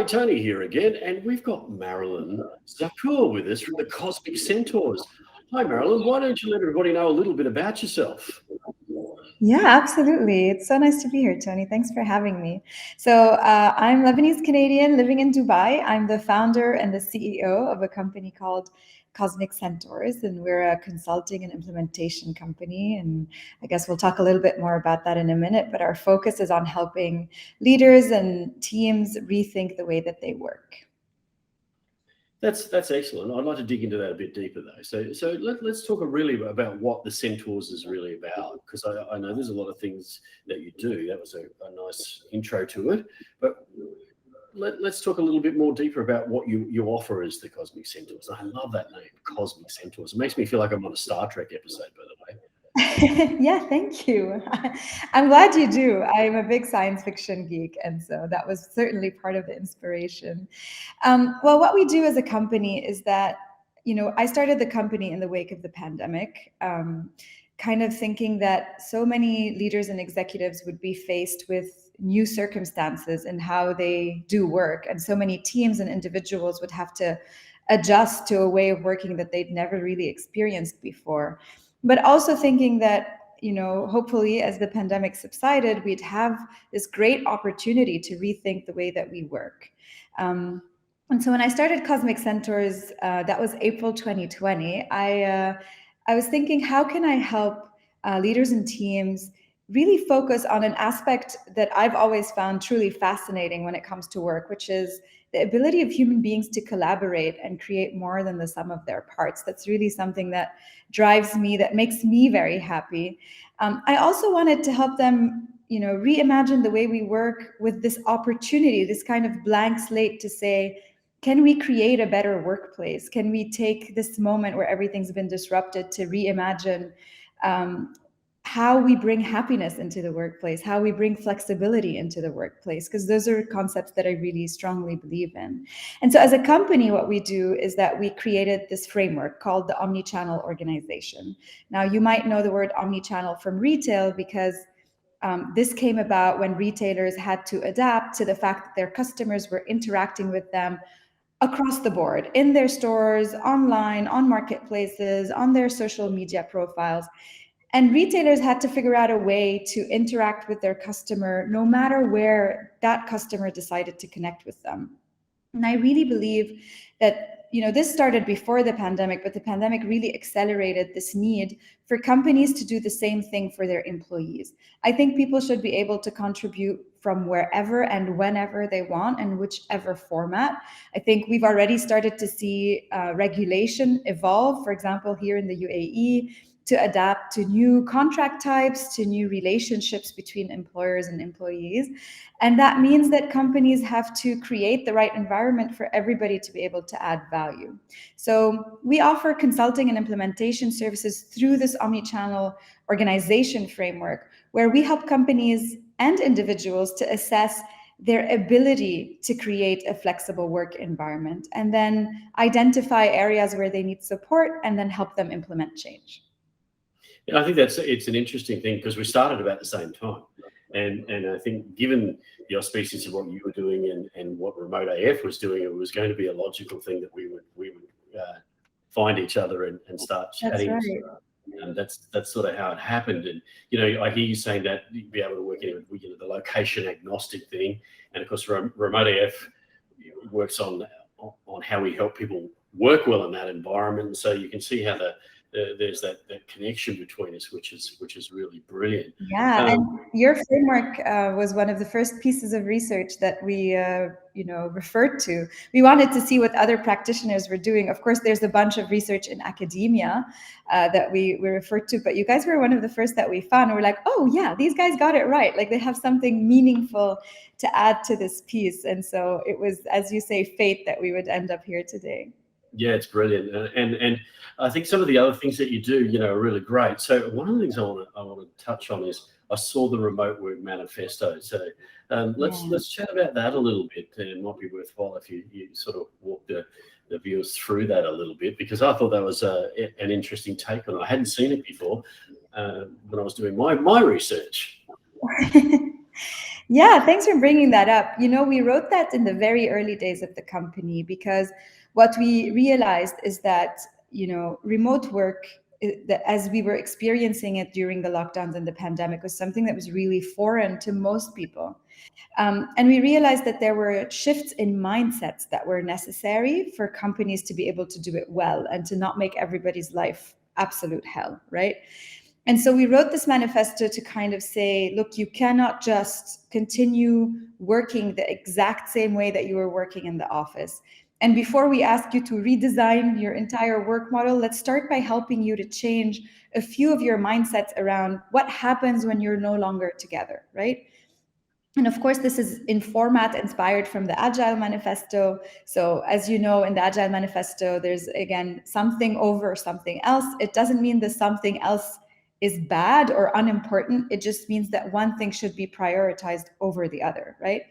Tony here again, and we've got Marilyn Zakhour with us from the Cosmic Centaurs. Hi, Marilyn. Why don't you let everybody know a little bit about yourself? Yeah, absolutely. It's so nice to be here, Tony. Thanks for having me. So I'm Lebanese Canadian living in Dubai. I'm the founder and the CEO of a company called Cosmic Centaurs, and we're a consulting and implementation company. And I guess we'll talk a little bit more about that in a minute, but our focus is on helping leaders and teams rethink the way that they work. That's excellent. I'd like to dig into that a bit deeper, though. So let's talk really about what the Centaurs is really about, because I know there's a lot of things that you do. That was a nice intro to it, but let's talk a little bit more deeper about what you offer as the Cosmic Centaurs. I love that name, Cosmic Centaurs. It makes me feel like I'm on a Star Trek episode, by the way. Yeah, thank you. I'm glad you do. I'm a big science fiction geek, and so that was certainly part of the inspiration. Well, what we do as a company is that, I started the company in the wake of the pandemic, kind of thinking that so many leaders and executives would be faced with new circumstances in how they do work, and so many teams and individuals would have to adjust to a way of working that they'd never really experienced before. But also thinking that, hopefully as the pandemic subsided, we'd have this great opportunity to rethink the way that we work. And so when I started Cosmic Centaurs, that was April 2020, I was thinking, how can I help leaders and teams really focus on an aspect that I've always found truly fascinating when it comes to work, which is the ability of human beings to collaborate and create more than the sum of their parts. That's really something that drives me, that makes me very happy. I also wanted to help them, reimagine the way we work with this opportunity, this kind of blank slate to say, can we create a better workplace? Can we take this moment where everything's been disrupted to reimagine how we bring happiness into the workplace, how we bring flexibility into the workplace, because those are concepts that I really strongly believe in. And so as a company, what we do is that we created this framework called the Omnichannel Organization. Now, you might know the word omnichannel from retail because this came about when retailers had to adapt to the fact that their customers were interacting with them across the board, in their stores, online, on marketplaces, on their social media profiles. And retailers had to figure out a way to interact with their customer no matter where that customer decided to connect with them. And I really believe that, this started before the pandemic, but the pandemic really accelerated this need for companies to do the same thing for their employees. I think people should be able to contribute from wherever and whenever they want and whichever format. I think we've already started to see regulation evolve, for example, here in the UAE, to adapt to new contract types, to new relationships between employers and employees. And that means that companies have to create the right environment for everybody to be able to add value. So we offer consulting and implementation services through this omnichannel organization framework, where we help companies and individuals to assess their ability to create a flexible work environment, and then identify areas where they need support, and then help them implement change. Yeah, I think it's an interesting thing because we started about the same time, and I think given the auspices of what you were doing and what Remote AF was doing, it was going to be a logical thing that we would find each other and start chatting. That's right. And that's sort of how it happened. And I hear you saying that you'd be able to work in the location agnostic thing, and of course Remote AF works on how we help people work well in that environment. And so you can see how there's that connection between us, which is really brilliant. Yeah, and your framework was one of the first pieces of research that we referred to. We wanted to see what other practitioners were doing. Of course, there's a bunch of research in academia that we referred to, but you guys were one of the first that we found. And we're like, oh yeah, these guys got it right. Like, they have something meaningful to add to this piece. And so it was, as you say, fate that we would end up here today. Yeah, it's brilliant, and I think some of the other things that you do, are really great. So one of the things I want to touch on is I saw the remote work manifesto. So let's chat about that a little bit, and it might be worthwhile if you sort of walk the viewers through that a little bit, because I thought that was an interesting take on it. I hadn't seen it before when I was doing my research. Yeah, thanks for bringing that up. We wrote that in the very early days of the company because what we realized is that, remote work, as we were experiencing it during the lockdowns and the pandemic, was something that was really foreign to most people. And we realized that there were shifts in mindsets that were necessary for companies to be able to do it well and to not make everybody's life absolute hell, right? And so we wrote this manifesto to kind of say, look, you cannot just continue working the exact same way that you were working in the office. And before we ask you to redesign your entire work model, let's start by helping you to change a few of your mindsets around what happens when you're no longer together, right? And of course, this is in format inspired from the Agile Manifesto. So as you know, in the Agile Manifesto, there's, again, something over something else. It doesn't mean that something else is bad or unimportant. It just means that one thing should be prioritized over the other, right?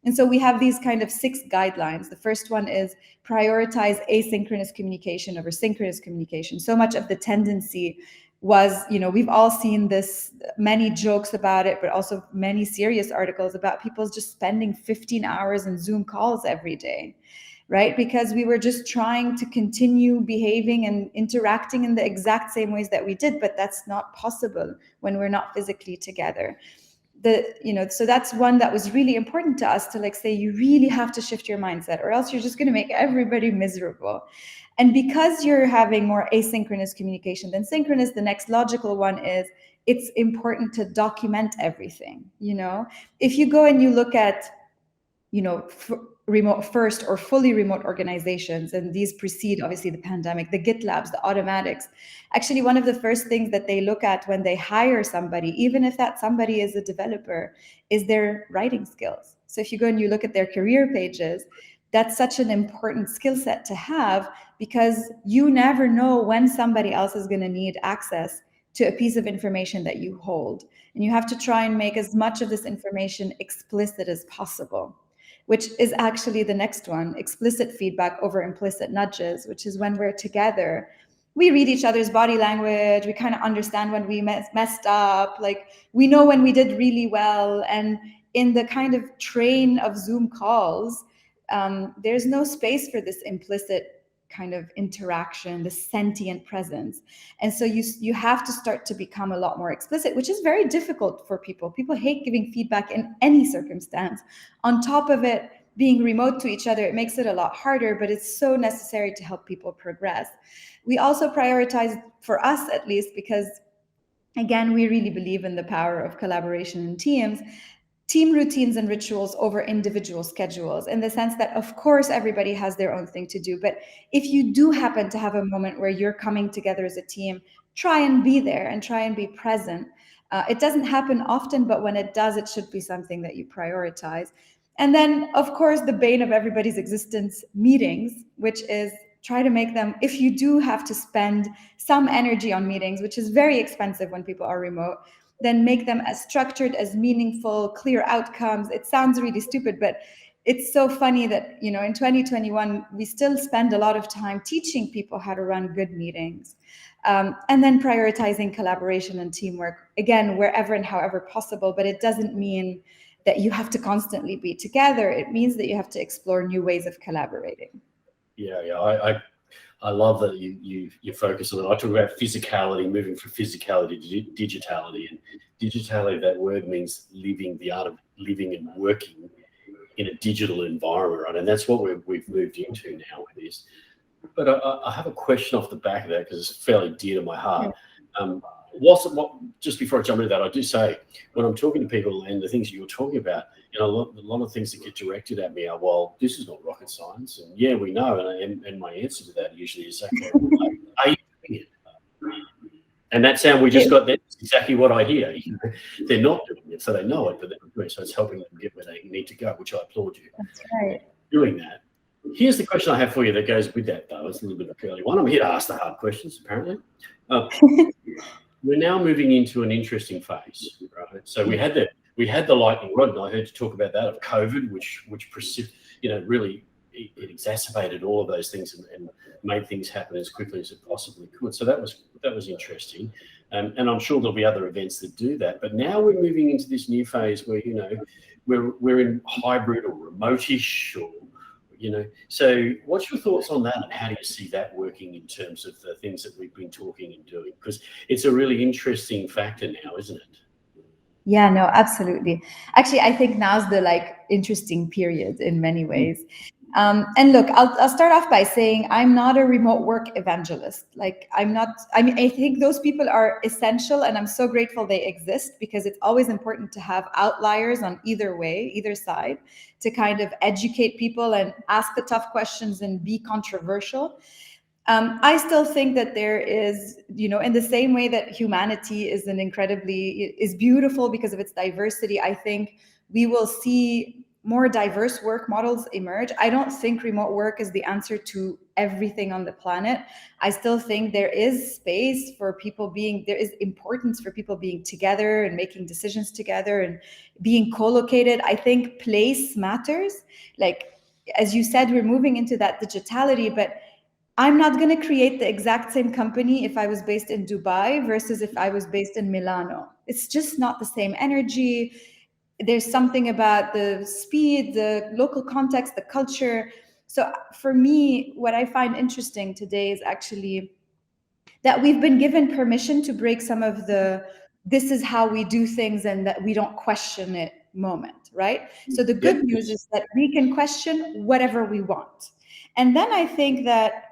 And so we have these kind of 6 guidelines. The first one is prioritize asynchronous communication over synchronous communication. So much of the tendency was, we've all seen this, many jokes about it, but also many serious articles about people just spending 15 hours in Zoom calls every day, right? Because we were just trying to continue behaving and interacting in the exact same ways that we did, but that's not possible when we're not physically together. So that's one that was really important to us, to say, you really have to shift your mindset, or else you're just going to make everybody miserable. And because you're having more asynchronous communication than synchronous, the next logical one is it's important to document everything. If you go and you look at, remote first or fully remote organizations, and these precede obviously the pandemic, the GitLabs, the automatics, actually one of the first things that they look at when they hire somebody, even if that somebody is a developer, is their writing skills. So if you go and you look at their career pages, that's such an important skill set to have, because you never know when somebody else is going to need access to a piece of information that you hold. And you have to try and make as much of this information explicit as possible, which is actually the next one, explicit feedback over implicit nudges, which is when we're together, we read each other's body language, we kind of understand when we messed up, we know when we did really well. And in the kind of train of Zoom calls, there's no space for this implicit kind of interaction, the sentient presence. And so you have to start to become a lot more explicit, which is very difficult for people. People hate giving feedback in any circumstance. On top of it, being remote to each other, it makes it a lot harder, but it's so necessary to help people progress. We also prioritize, for us at least, because again, we really believe in the power of collaboration in teams, team routines and rituals over individual schedules, in the sense that, of course, everybody has their own thing to do. But if you do happen to have a moment where you're coming together as a team, try and be there and try and be present. It doesn't happen often, but when it does, it should be something that you prioritize. And then, of course, the bane of everybody's existence, meetings, which is try to make them, if you do have to spend some energy on meetings, which is very expensive when people are remote, then make them as structured, as meaningful, clear outcomes. It sounds really stupid, but it's so funny that, in 2021, we still spend a lot of time teaching people how to run good meetings. And then prioritizing collaboration and teamwork, again, wherever and however possible. But it doesn't mean that you have to constantly be together. It means that you have to explore new ways of collaborating. Yeah. I love that you focus on it. I talk about physicality, moving from physicality to digitality. And digitality, that word means living, the art of living and working in a digital environment, right? And that's what we've moved into now with this. But I have a question off the back of that, because it's fairly dear to my heart. Just before I jump into that, I do say, when I'm talking to people and the things you're talking about, a lot of things that get directed at me are, well, this is not rocket science, and yeah, we know, and my answer to that usually is, okay, are you doing it? And that sound we just got there is exactly what I hear. They're not doing it, so they know it, but they're not doing it, so it's helping them get where they need to go, which I applaud you. That's right. Doing that. Here's the question I have for you that goes with that, though. It's a little bit of a curly one. I'm here to ask the hard questions, apparently. We're now moving into an interesting phase, right? So we had the lightning rod, and I heard you talk about that, of COVID, which really it exacerbated all of those things and made things happen as quickly as it possibly could. So that was interesting. And I'm sure there'll be other events that do that. But now we're moving into this new phase where, we're in hybrid or remote-ish, or, so what's your thoughts on that, and how do you see that working in terms of the things that we've been talking and doing? Because it's a really interesting factor now, isn't it? Yeah, no, absolutely. Actually, I think now's the interesting period in many ways. And look, I'll start off by saying I'm not a remote work evangelist. I think those people are essential, and I'm so grateful they exist, because it's always important to have outliers on either way, either side, to kind of educate people and ask the tough questions and be controversial. I still think that there is, in the same way that humanity is beautiful because of its diversity, I think we will see more diverse work models emerge. I don't think remote work is the answer to everything on the planet. I still think there is space for there is importance for people being together and making decisions together and being co-located. I think place matters. As you said, we're moving into that digitality, but I'm not going to create the exact same company if I was based in Dubai versus if I was based in Milano. It's just not the same energy. There's something about the speed, the local context, the culture. So for me, what I find interesting today is actually that we've been given permission to break some of this is how we do things and that we don't question it moment, right? So the good news is that we can question whatever we want. And then I think that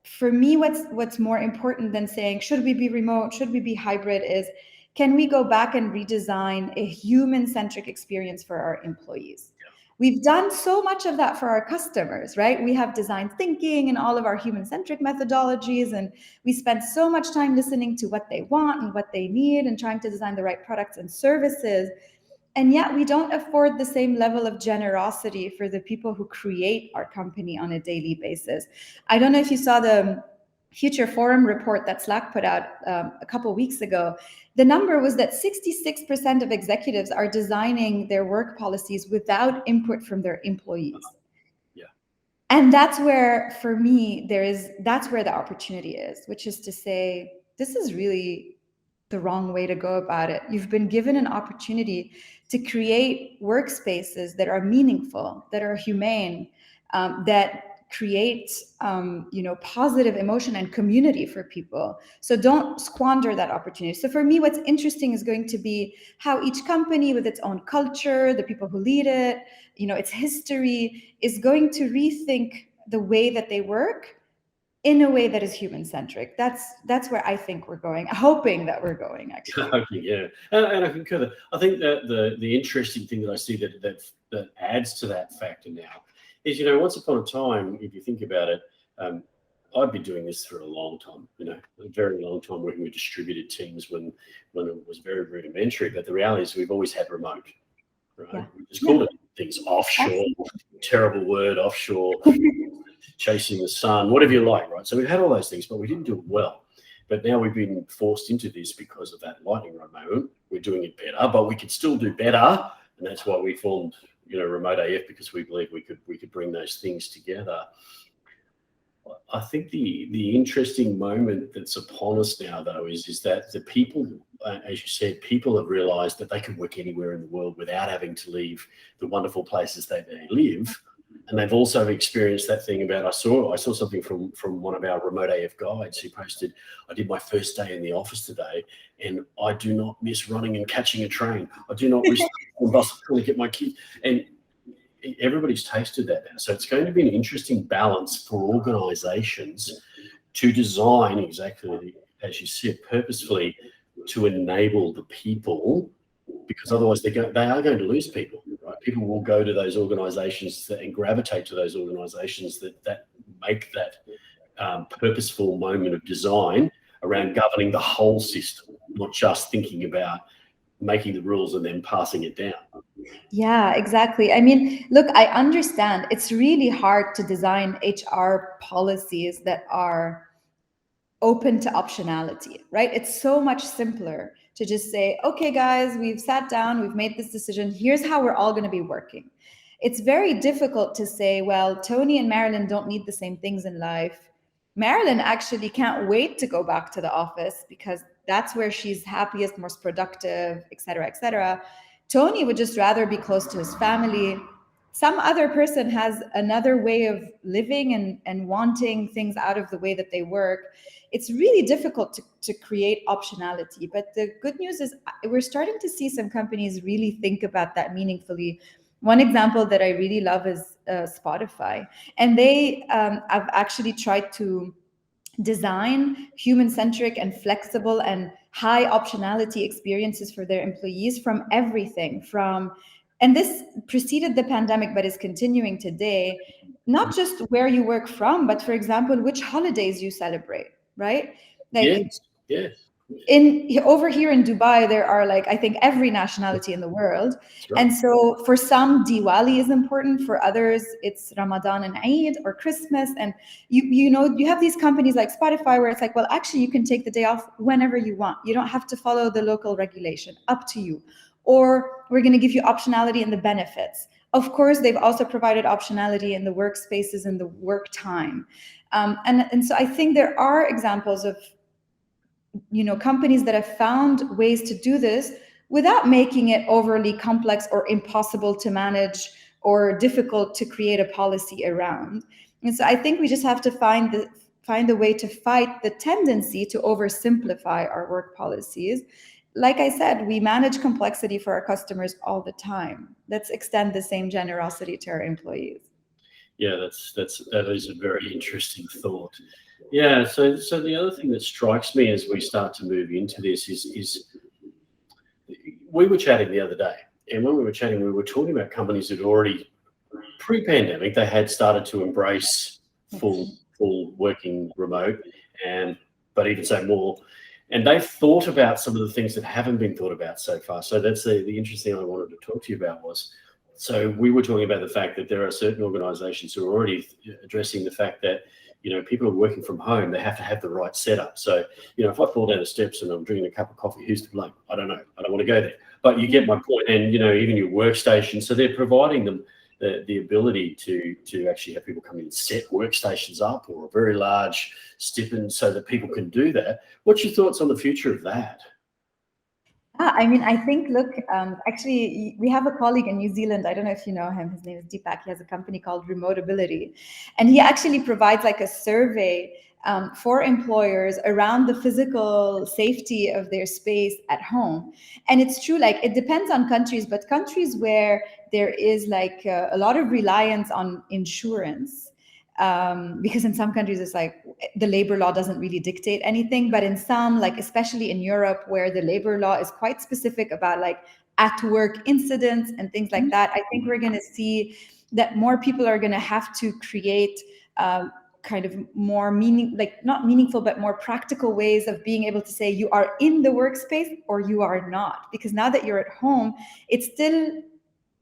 for me, what's more important than saying, should we be remote, should we be hybrid, is can we go back and redesign a human-centric experience for our employees? We've done so much of that for our customers, right? We have design thinking and all of our human-centric methodologies, and we spend so much time listening to what they want and what they need and trying to design the right products and services. And yet we don't afford the same level of generosity for the people who create our company on a daily basis. I don't know if you saw the Future Forum report that Slack put out a couple of weeks ago. The number was that 66% of executives are designing their work policies without input from their employees. Yeah. And that's where, for me, that's where the opportunity is, which is to say, this is really the wrong way to go about it. You've been given an opportunity to create workspaces that are meaningful, that are humane, that create positive emotion and community for people. So don't squander that opportunity. So for me, what's interesting is going to be how each company with its own culture, the people who lead it, its history, is going to rethink the way that they work in a way that is human-centric. That's where I think we're going, hoping that we're going, actually. Yeah, and I concur. I think that the interesting thing that I see that adds to that factor now is, once upon a time, if you think about it, I've been doing this for a long time, a very long time, working with distributed teams when it was very rudimentary. But the reality is we've always had remote, right? Yeah. We just called it things offshore, terrible word, offshore, chasing the sun, whatever you like, right? So we've had all those things, but we didn't do it well. But now we've been forced into this because of that lightning rod moment. We're doing it better, but we could still do better. And that's why we formed, Remote AF, because we believe we could bring those things together. I think the interesting moment that's upon us now, though, is that the people, as you said, people have realized that they can work anywhere in the world without having to leave the wonderful places that they live. And they've also experienced that thing about, I saw something from one of our Remote AF guides who posted, I did my first day in the office today, and I do not miss running and catching a train. I do not miss the bus trying to get my kids. And everybody's tasted that now. So it's going to be an interesting balance for organizations to design, exactly as you said, purposefully, to enable the people, because otherwise they are going to lose people, right? People will go to those organizations and gravitate to those organizations that make that purposeful moment of design around governing the whole system, not just thinking about making the rules and then passing it down. Yeah, exactly. I mean, look, I understand it's really hard to design HR policies that are open to optionality, right? It's so much simpler to just say, okay, guys, we've sat down, we've made this decision. Here's how we're all going to be working. It's very difficult to say, well, Tony and Marilyn don't need the same things in life. Marilyn actually can't wait to go back to the office because that's where she's happiest, most productive, et cetera, et cetera. Tony would just rather be close to his family. Some other person has another way of living and wanting things out of the way that they work. It's really difficult to create optionality. But the good news is we're starting to see some companies really think about that meaningfully. One example that I really love is Spotify. And they have actually tried to design human-centric and flexible and high optionality experiences for their employees from everything from, and this preceded the pandemic but is continuing today, not just where you work from, but for example, which holidays you celebrate, right? Like yes. in over here in Dubai, there are like, I think, every nationality in the world. Right. And so for some, Diwali is important. For others, it's Ramadan and Eid or Christmas. And you have these companies like Spotify where it's like, well, actually, you can take the day off whenever you want. You don't have to follow the local regulation. Up to you. Or we're going to give you optionality in the benefits. Of course, they've also provided optionality in the workspaces and the work time. And so I think there are examples of companies that have found ways to do this without making it overly complex or impossible to manage or difficult to create a policy around. And so I think we just have to find a way to fight the tendency to oversimplify our work policies. Like I said, we manage complexity for our customers all the time. Let's extend the same generosity to our employees. Yeah, that is a very interesting thought. Yeah, so the other thing that strikes me as we start to move into this is we were chatting the other day, and when we were chatting, we were talking about companies that already pre-pandemic they had started to embrace full working remote, but even say more, and they've thought about some of the things that haven't been thought about so far. So that's the interesting thing I wanted to talk to you about was. So we were talking about the fact that there are certain organizations who are already addressing the fact that, people are working from home, they have to have the right setup. So, if I fall down the steps and I'm drinking a cup of coffee, who's to blame? I don't know. I don't want to go there. But you get my point. And, even your workstation. So they're providing them the ability to actually have people come in and set workstations up or a very large stipend so that people can do that. What's your thoughts on the future of that? I mean, I think, look, actually, we have a colleague in New Zealand. I don't know if you know him. His name is Deepak. He has a company called Remoteability. And he actually provides like a survey for employers around the physical safety of their space at home. And it's true, like, it depends on countries, but countries where there is like a lot of reliance on insurance, because in some countries it's like the labor law doesn't really dictate anything, but in some, like especially in Europe, where the labor law is quite specific about like at work incidents and things like that, I think we're going to see that more people are going to have to create kind of more not meaningful, but more practical ways of being able to say you are in the workspace or you are not. Because now that you're at home, it's still,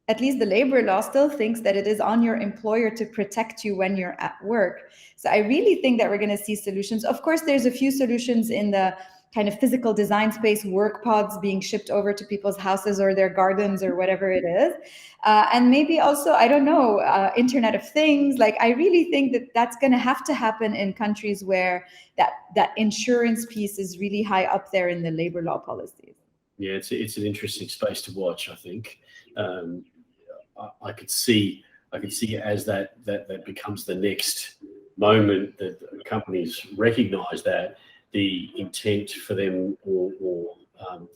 at least the labor law still thinks that it is on your employer to protect you when you're at work. So I really think that we're going to see solutions. Of course, there's a few solutions in the kind of physical design space, work pods being shipped over to people's houses or their gardens or whatever it is. And maybe also, I don't know, Internet of Things. Like, I really think that that's going to have to happen in countries where that insurance piece is really high up there in the labor law policies. Yeah, it's an interesting space to watch, I think. I could see as that becomes the next moment that companies recognize that the intent for them or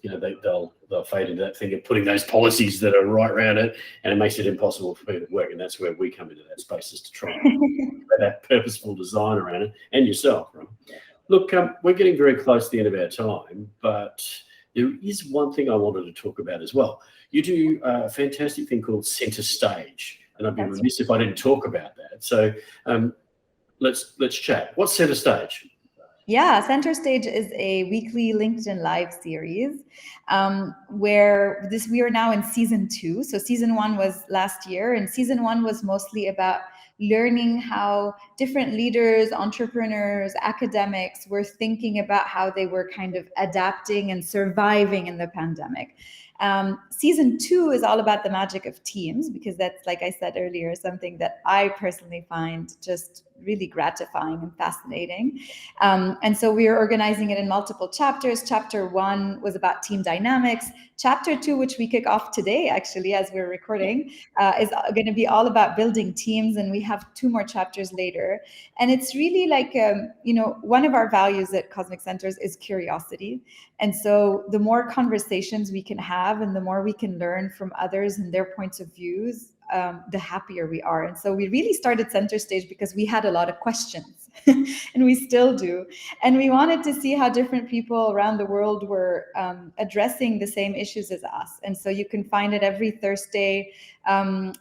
they'll fade into that thing of putting those policies that are right around it, and it makes it impossible for people to work. And that's where we come into that space, is to try and that purposeful design around it, and yourself, right? Look, we're getting very close to the end of our time, but there is one thing I wanted to talk about as well. You do a fantastic thing called Center Stage, and I'd be remiss if I didn't talk about that. So let's chat. What's Center Stage? Yeah, Center Stage is a weekly LinkedIn Live series where we are now in season 2. So season 1 was last year, and season 1 was mostly about learning how different leaders, entrepreneurs, academics were thinking about how they were kind of adapting and surviving in the pandemic. Season 2 is all about the magic of teams, because that's, like I said earlier, something that I personally find just really gratifying and fascinating. And so we are organizing it in multiple chapters. Chapter 1 was about team dynamics. Chapter 2, which we kick off today, actually, as we're recording, is going to be all about building teams. And we have 2 more chapters later. And it's really like, one of our values at Cosmic Centers is curiosity. And so the more conversations we can have and the more we can learn from others and their points of views, the happier we are. And so we really started Center Stage because we had a lot of questions and we still do. And we wanted to see how different people around the world were addressing the same issues as us. And so you can find it every Thursday at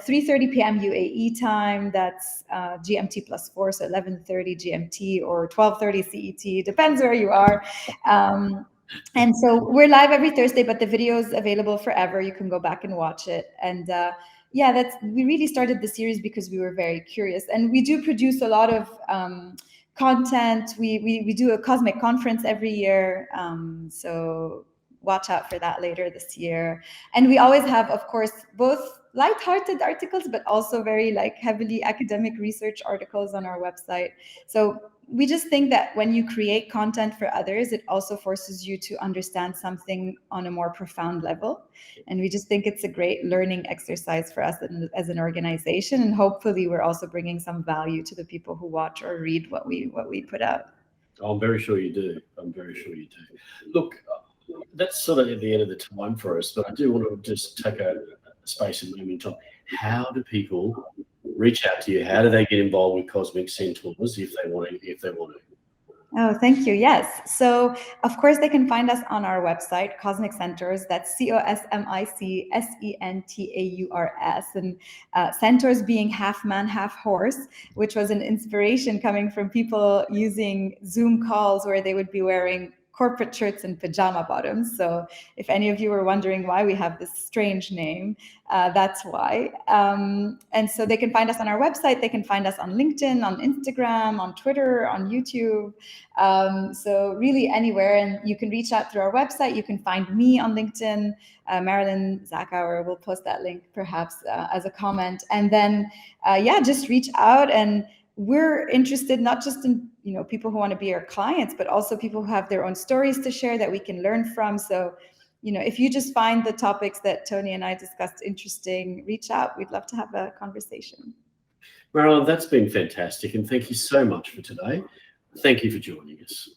3:30 p.m. UAE time. That's GMT +4, so 11:30 GMT or 12:30 CET, depends where you are. And so we're live every Thursday, but the video is available forever. You can go back and watch it. And we really started the series because we were very curious. And we do produce a lot of content. We do a cosmic conference every year. So watch out for that later this year. And we always have, of course, both lighthearted articles, but also very heavily academic research articles on our website. So we just think that when you create content for others, it also forces you to understand something on a more profound level. And we just think it's a great learning exercise for us as an organization. And hopefully we're also bringing some value to the people who watch or read what we put out. I'm very sure you do. I'm very sure you do. Look, that's sort of at the end of the time for us, but I do want to just take a space and moment in time. How do people reach out to you? How do they get involved with Cosmic Centaurs if they want to? Oh, thank you. Yes. So, of course, they can find us on our website, Cosmic Centaurs. That's COSMIC SENTAURS. And centaurs being half man, half horse, which was an inspiration coming from people using Zoom calls where they would be wearing corporate shirts and pajama bottoms. So if any of you were wondering why we have this strange name, that's why. And so they can find us on our website. They can find us on LinkedIn, on Instagram, on Twitter, on YouTube. So really anywhere. And you can reach out through our website. You can find me on LinkedIn, Marilyn Zakhour. We'll post that link perhaps as a comment. And then, just reach out. And we're interested not just in people who want to be our clients, but also people who have their own stories to share that we can learn from. So, if you just find the topics that Tony and I discussed interesting, reach out. We'd love to have a conversation. Marilyn, that's been fantastic. And thank you so much for today. Thank you for joining us.